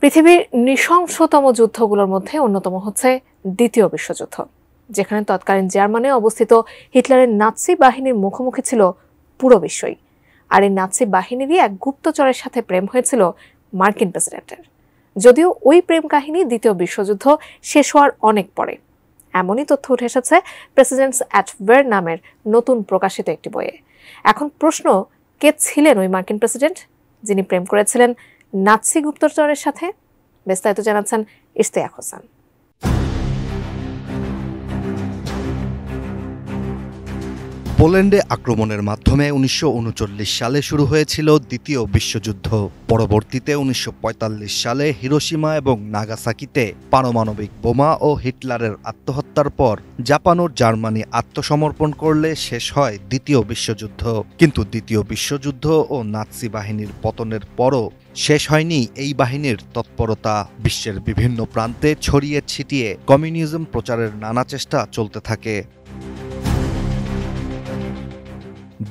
পৃথিবীর নৃশংসতম যুদ্ধগুলোর মধ্যে অন্যতম হচ্ছে দ্বিতীয় বিশ্বযুদ্ধ, যেখানে তৎকালীন জার্মানি অবস্থিত হিটলারের নাৎসি বাহিনীর মুখোমুখি ছিল পুরো বিশ্বই। আর এই নাৎসি বাহিনীরই এক গুপ্তচরের সাথে প্রেম হয়েছিল মার্কিন প্রেসিডেন্টের। যদিও ওই প্রেম কাহিনী দ্বিতীয় বিশ্বযুদ্ধ শেষ হওয়ার অনেক পরে। এমনই তথ্য উঠে এসেছে প্রেসিডেন্টস অ্যাট ওয়ার নামের নতুন প্রকাশিত একটি বইয়ে। এখন প্রশ্ন, কে ছিলেন ওই মার্কিন প্রেসিডেন্ট যিনি প্রেম করেছিলেন নাৎসি গুপ্তচরের সাথে? বিস্তারিত জানাচ্ছেন ইশতিয়াক হোসেন। পোল্যান্ডে আক্রমণের মাধ্যমে 1939 সালে শুরু হয়েছিল দ্বিতীয় বিশ্বযুদ্ধ। পরবর্তীতে 1945 সালে হিরোশিমা এবং নাগাসাকিতে পারমাণবিক বোমা ও হিটলারের আত্মহত্যার পর জাপান ও জার্মানি আত্মসমর্পণ করলে শেষ হয় দ্বিতীয় বিশ্বযুদ্ধ। কিন্তু দ্বিতীয় বিশ্বযুদ্ধ ও নাৎসি বাহিনীর পতনের পরও শেষ হয়নি এই বাহিনীর তৎপরতা। বিশ্বের বিভিন্ন প্রান্তে ছড়িয়ে ছিটিয়ে কমিউনিজম প্রচারের নানা চেষ্টা চলতে থাকে।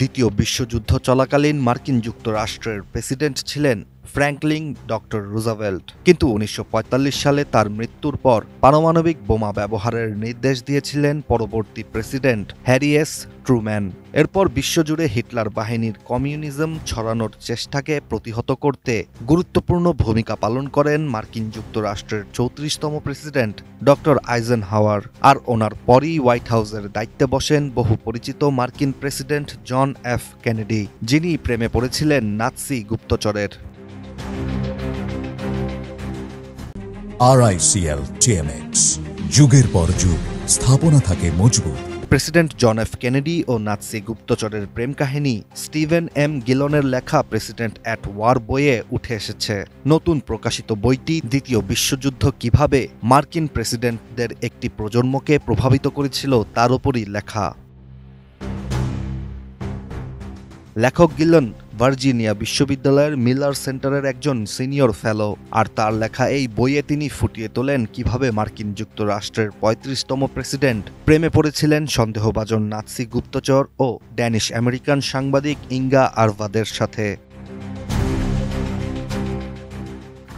দ্বিতীয় বিশ্বযুদ্ধ চলাকালীন মার্কিন যুক্তরাষ্ট্রের প্রেসিডেন্ট ছিলেন ফ্র্যাঙ্কলিন ডক্টর রুজভেল্ট, কিন্তু 1945 সালে তার মৃত্যুর পর পারমাণবিক বোমা ব্যবহারের নির্দেশ দিয়েছিলেন পরবর্তী প্রেসিডেন্ট হ্যারি এস ট্রুম্যান। এরপর বিশ্বজুড়ে হিটলার বাহিনীর কমিউনিজম ছড়ানোর চেষ্টাকে প্রতিহত করতে গুরুত্বপূর্ণ ভূমিকা পালন করেন মার্কিন যুক্তরাষ্ট্রের 34তম প্রেসিডেন্ট ডক্টর আইজেনহাওয়ার। আর ওনার পরই হোয়াইট হাউসের দায়িত্বে বসেন বহু পরিচিত মার্কিন প্রেসিডেন্ট জন এফ কেনেডি, যিনি প্রেমে পড়েছিলেন নাৎসি গুপ্তচরের। RICL TMX, যুগের পর যুগ স্থাপনা থাকে মজবুত। প্রেসিডেন্ট জন এফ কেনেডি ও নাৎসি গুপ্তচরের প্রেম কাহিনী স্টিভেন এম গিলনের লেখা প্রেসিডেন্ট অ্যাট ওয়ার বইয়ে উঠে এসেছে। নতুন প্রকাশিত বইটি দ্বিতীয় বিশ্বযুদ্ধ কিভাবে মার্কিন প্রেসিডেন্টদের একটি প্রজন্মকে প্রভাবিত করেছিল তার উপরই লেখা। লেখক গিলন ভার্জিনিয়া বিশ্ববিদ্যালয়ের মিলার সেন্টারের একজন সিনিয়র ফেলো, আর তার লেখা এই বইয়ে তিনি ফুটিয়ে তোলেন কিভাবে মার্কিন যুক্তরাষ্ট্রের 35তম প্রেসিডেন্ট প্রেমে পড়েছিলেন সন্দেহভাজন নাৎসি গুপ্তচর ও ড্যানিশ আমেরিকান সাংবাদিক ইঙ্গা আরভাদের সাথে।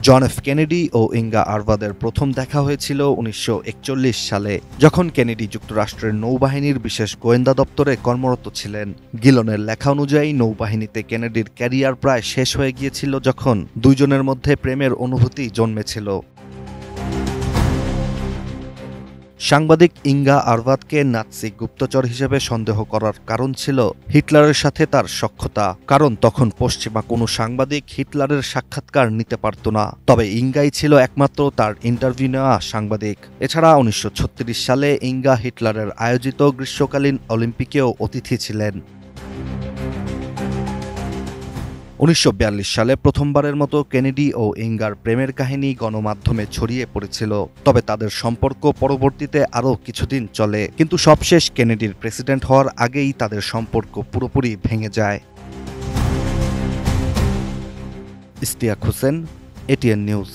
জন এফ কেনেডি ও ইঙ্গা আরভাদের প্রথম দেখা হয়েছিল 1941 সালে, যখন কেনেডি যুক্তরাষ্ট্রের নৌবাহিনীর বিশেষ গোয়েন্দা দপ্তরে কর্মরত ছিলেন। গিলনের লেখা অনুযায়ী নৌবাহিনীতে কেনেডির ক্যারিয়ার প্রায় শেষ হয়ে গিয়েছিল যখন দুইজনের মধ্যে প্রেমের অনুভূতি জন্মেছিল। সাংবাদিক ইঙ্গা আরভাদকে নাৎসি গুপ্তচর হিসেবে সন্দেহ করার কারণ ছিল হিটলারের সাথে তার সখ্যতা, কারণ তখন পশ্চিমা কোনো সাংবাদিক হিটলারের সাক্ষাৎকার নিতে পারত না। তবে ইঙ্গাই ছিল একমাত্র তার ইন্টারভিউ নেওয়া সাংবাদিক। এছাড়া 1936 সালে ইঙ্গা হিটলারের আয়োজিত গ্রীষ্মকালীন অলিম্পিকেও অতিথি ছিলেন। 1942 সালে প্রথমবারের মতো কেনেডি ও ইঙ্গার প্রেমের কাহিনী গণমাধ্যমে ছড়িয়ে পড়েছিল। তবে তাদের সম্পর্ক পরবর্তীতে আরও কিছুদিন চলে, কিন্তু সবশেষ কেনেডির প্রেসিডেন্ট হওয়ার আগেই তাদের সম্পর্ক পুরোপুরি ভেঙে যায়। Ishtiaq Hossain, ATN news.